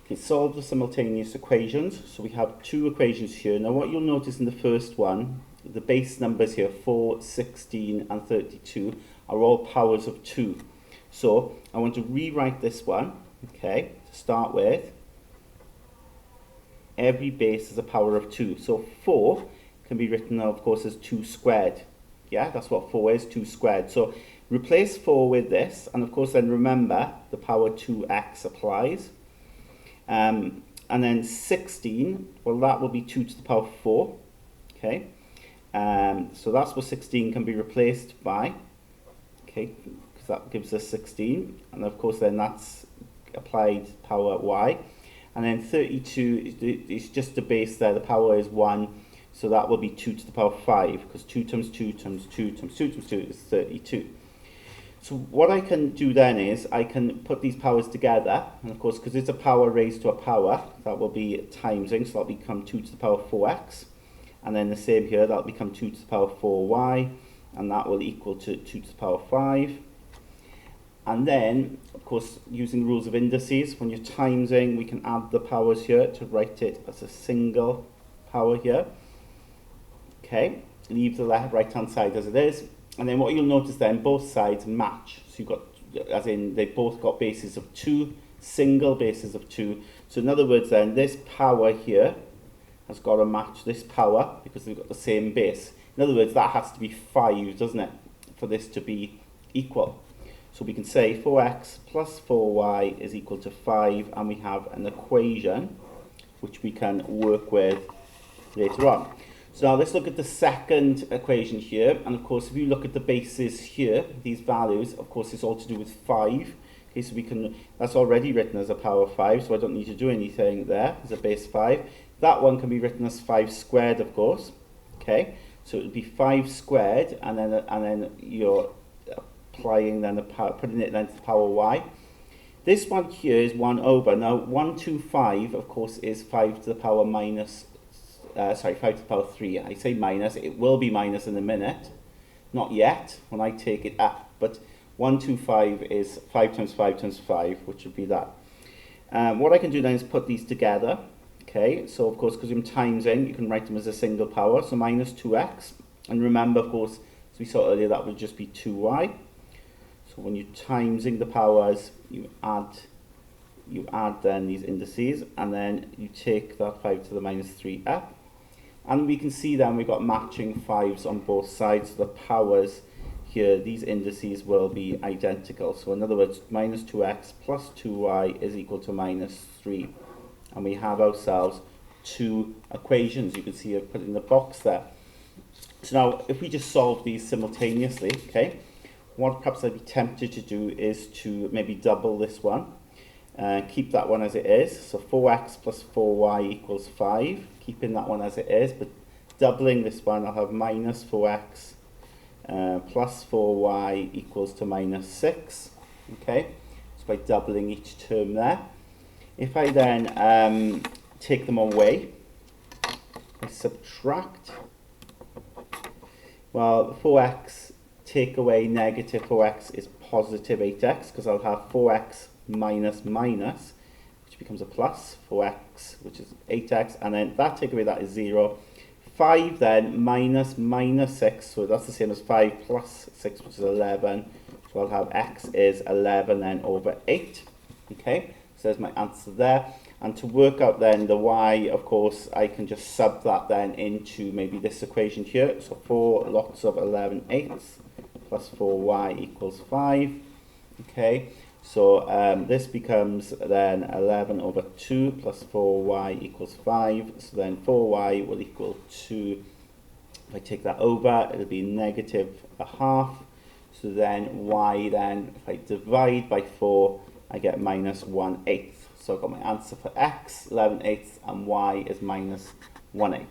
Okay, solve the simultaneous equations. So we have two equations here. Now what you'll notice in the first one, the base numbers here, 4, 16 and 32, are all powers of 2. So I want to rewrite this one, okay, to start with. Every base is a power of 2. So 4 can be written, of course, as 2 squared. Yeah, that's what 4 is, 2 squared. So replace 4 with this, and of course then remember the power 2x applies. And then 16, well, that will be 2 to the power 4, okay? So that's what 16 can be replaced by, okay, because that gives us 16. And of course then that's applied power y. And then 32 is just the base there, the power is 1, so that will be 2 to the power 5, because 2 times 2 times 2 times 2 times 2 is 32. So what I can do then is I can put these powers together, and of course because it's a power raised to a power, that will be timesing, so that'll become 2 to the power 4x, and then the same here, that'll become 2 to the power 4y, and that will equal to 2 to the power 5. And then, of course, using the rules of indices, when you're timesing, we can add the powers here to write it as a single power here. Okay, leave the right-hand side as it is. And then what you'll notice then, both sides match. So you've got, as in, they've both got bases of 2, single bases of 2. So in other words then, this power here has got to match this power because they've got the same base. In other words, that has to be 5, doesn't it, for this to be equal. So we can say 4x plus 4y is equal to 5, and we have an equation which we can work with later on. So now let's look at the second equation here, and of course if you look at the bases here, these values, of course it's all to do with 5. Okay, so we can, that's already written as a power 5, so I don't need to do anything there as a base 5. That one can be written as 5 squared, of course. Okay, so it would be 5 squared, and then you're applying then the power, putting it then to the power y. This one here is 1 over. Now 125, of course, is 5 to the power minus. 5 to the power 3. I say minus, it will be minus in a minute. Not yet, when I take it up, but 125 is 5 times 5 times 5, which would be that. What I can do then is put these together. Okay, so of course, because I'm timesing, you can write them as a single power, so minus 2x. And remember, of course, as we saw earlier, that would just be 2y. So when you're timesing the powers, you add then these indices, and then you take that 5 to the minus 3 up. And we can see then we've got matching 5s on both sides. So the powers here, these indices will be identical. So in other words, minus 2x plus 2y is equal to minus 3. And we have ourselves two equations. You can see I've put in the box there. So now, if we just solve these simultaneously, okay, what perhaps I'd be tempted to do is to maybe double this one. Keep that one as it is, so 4x plus 4y equals 5, keeping that one as it is, but doubling this one, I'll have minus 4x plus 4y equals to minus 6, okay, so by doubling each term there. If I then take them away, I subtract, well, 4x take away negative 4x is positive 8x, because I'll have 4x minus minus, which becomes a plus, 4x, which is 8x, and then that take away that is 0. 5 then minus minus 6, so that's the same as 5 plus 6, which is 11. So I'll have x is 11 then over 8. Okay, so there's my answer there. And to work out then the y, of course, I can just sub that then into maybe this equation here. So 4 lots of 11/8 plus 4y equals 5. Okay. So this becomes then 11 over 2 plus 4y equals 5. So then 4y will equal to, if I take that over, it'll be negative a half. So then y then, if I divide by 4, I get minus 1/8. So I've got my answer for x, 11/8, and y is minus 1/8.